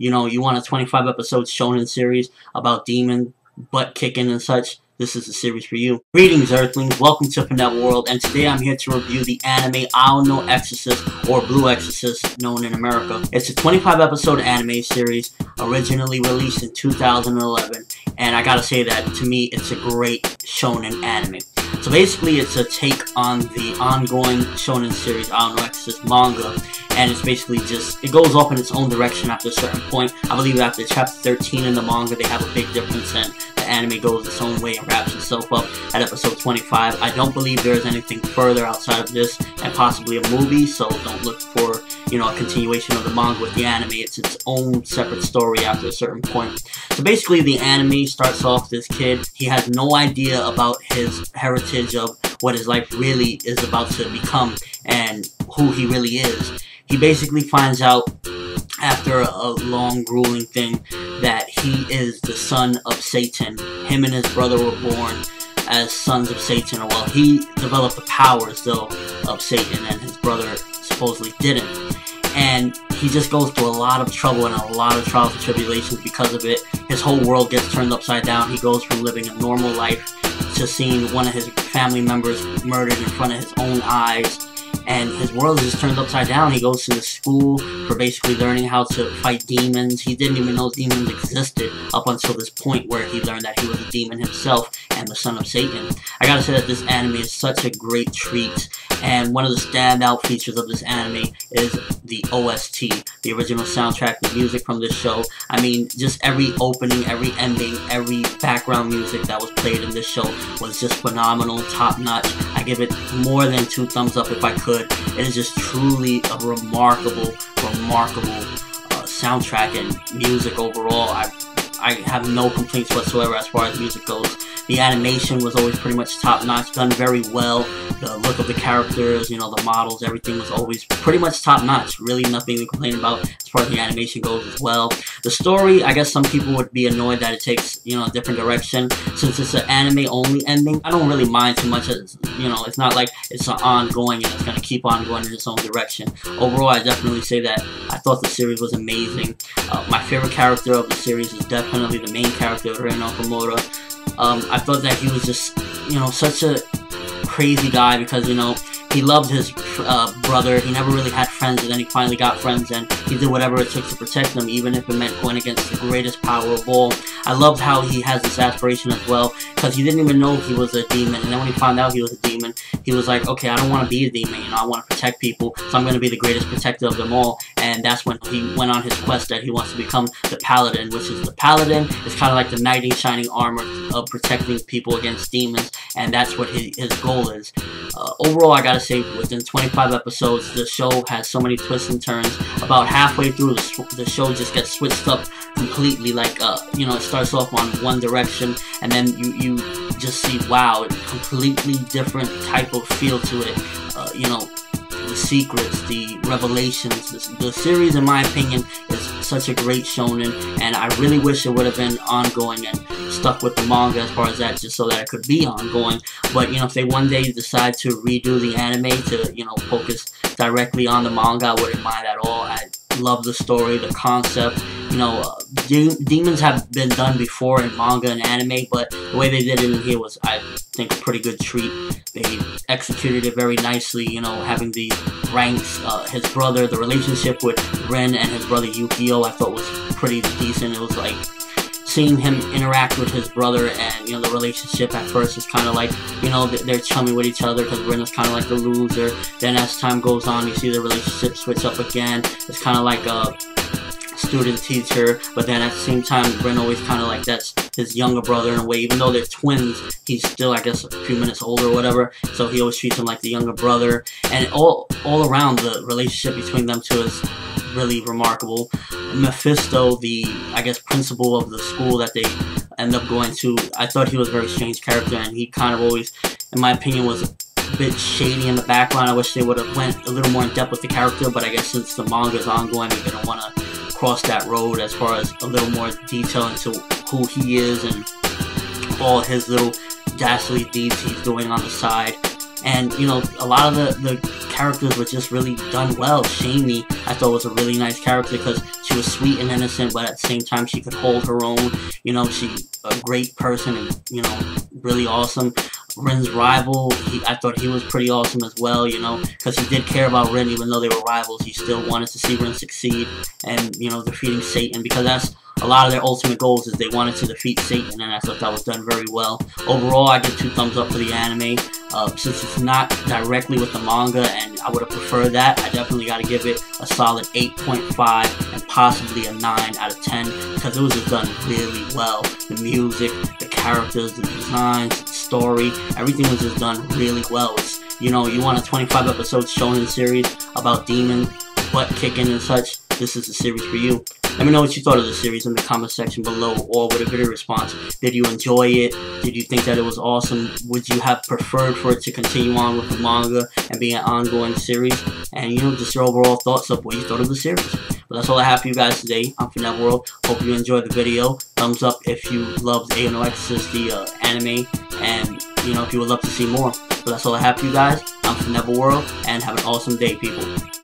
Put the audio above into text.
you know, you want a 25 episode shonen series about demon butt kicking and such, this is the series for you. Greetings, Earthlings. Welcome to ForneverWorld, and today I'm here to review the anime Untitled Exorcist, or Blue Exorcist, known in America. It's a 25 episode anime series, originally released in 2011, and I gotta say that, to me, it's a great shonen anime. So basically, it's a take on the ongoing shonen series Untitled Exorcist manga, and it's basically just, it goes off in its own direction after a certain point. I believe after chapter 13 in the manga, they have a big difference, and the anime goes its own way and wraps itself up at episode 25. I don't believe there is anything further outside of this, and possibly a movie, so don't look for, you know, a continuation of the manga with the anime. It's its own separate story after a certain point. So basically, the anime starts off this kid. He has no idea about his heritage of what his life really is about to become and who he really is. He basically finds out after a long, grueling thing that he is the son of Satan. Him and his brother were born as sons of Satan. Well, he developed the powers, though, of Satan, and his brother supposedly didn't. And he just goes through a lot of trouble and a lot of trials and tribulations because of it. His whole world gets turned upside down. He goes from living a normal life to seeing one of his family members murdered in front of his own eyes. And his world is just turned upside down. He goes to the school for basically learning how to fight demons. He didn't even know demons existed up until this point where he learned that he was a demon himself and the son of Satan. I gotta say that this anime is such a great treat, and one of the standout features of this anime is the OST, the original soundtrack, the music from this show. I mean, just every opening, every ending, every background music that was played in this show was just phenomenal, top-notch. I give it more than 2 thumbs up if I could. It is just truly a remarkable soundtrack and music overall. I have no complaints whatsoever as far as music goes. The animation was always pretty much top-notch, done very well. The look of the characters, you know, the models, everything was always pretty much top-notch. Really nothing to complain about as far as the animation goes as well. The story, I guess some people would be annoyed that it takes, you know, a different direction. Since it's an anime-only ending, I don't really mind too much. You know, it's not like it's an ongoing and it's going to keep on going in its own direction. Overall, I definitely say that I thought the series was amazing. My favorite character of the series is definitely the main character, Ren Okamoto. I thought that he was just, you know, such a crazy guy because, you know, he loved his brother. He never really had friends, and then he finally got friends, and he did whatever it took to protect them, even if it meant going against the greatest power of all. I loved how he has this aspiration as well, because he didn't even know he was a demon, and then when he found out he was a demon, he was like, okay, I don't want to be a demon, you know, I want to protect people, so I'm going to be the greatest protector of them all. And that's when he went on his quest that he wants to become the Paladin, which is the Paladin is kind of like the knight in shining armor of protecting people against demons, and that's what his goal is. Overall, I gotta say, within 25 episodes, the show has so many twists and turns. About halfway through, the show just gets switched up completely. Like, you know, it starts off on one direction, and then you just see, wow, completely different type of feel to it. You know, the secrets, the revelations. The series, in my opinion, is such a great shonen, and I really wish it would have been ongoing and stuck with the manga as far as that, just so that it could be ongoing. But, you know, if they one day decide to redo the anime to, you know, focus directly on the manga, I wouldn't mind at all. I love the story, the concept. You know, demons have been done before in manga and anime, but the way they did it in here was, I think, a pretty good treat. They executed it very nicely, you know, having the ranks, his brother, the relationship with Ren and his brother Yukio, I thought was pretty decent. It was like seeing him interact with his brother, and, you know, the relationship at first is kind of like, you know, they're chummy with each other because Ren is kind of like the loser. Then as time goes on, you see the relationship switch up again. It's kind of like a student-teacher, but then at the same time, Ren always kind of like that's his younger brother in a way. Even though they're twins, he's still, I guess, a few minutes older or whatever, so he always treats him like the younger brother. And all around, the relationship between them two is really remarkable. Mephisto, the, I guess, principal of the school that they end up going to, I thought he was a very strange character, and he kind of always, in my opinion, was a bit shady in the background. I wish they would have went a little more in depth with the character, but I guess since the manga is ongoing, they don't want to cross that road as far as a little more detail into who he is and all his little dastardly deeds he's doing on the side. And, you know, a lot of the characters were just really done well. Shamey, I thought, was a really nice character because she She was sweet and innocent, but at the same time she could hold her own. You know, she's a great person and, you know, really awesome. Rin's rival, I thought he was pretty awesome as well, you know, because he did care about Rin. Even though they were rivals, he still wanted to see Rin succeed and, you know, defeating Satan, because that's a lot of their ultimate goals, is they wanted to defeat Satan, and I thought that was done very well. Overall, I give 2 thumbs up for the anime. Since it's not directly with the manga, and I would have preferred that, I definitely got to give it a solid 8.5 and possibly a 9 out of 10, because it was just done really well. The music, the characters, the designs, the story, everything was just done really well. It's, you know, you want a 25 episode shonen series about demon butt kicking and such, this is the series for you. Let me know what you thought of the series in the comment section below, or with a video response. Did you enjoy it? Did you think that it was awesome? Would you have preferred for it to continue on with the manga and be an ongoing series? And, you know, just your overall thoughts of what you thought of the series. But that's all I have for you guys today. I'm ForneverWorld. Hope you enjoyed the video. Thumbs up if you loved Exorcist, the anime, and, you know, if you would love to see more. But that's all I have for you guys. I'm ForneverWorld, and have an awesome day, people.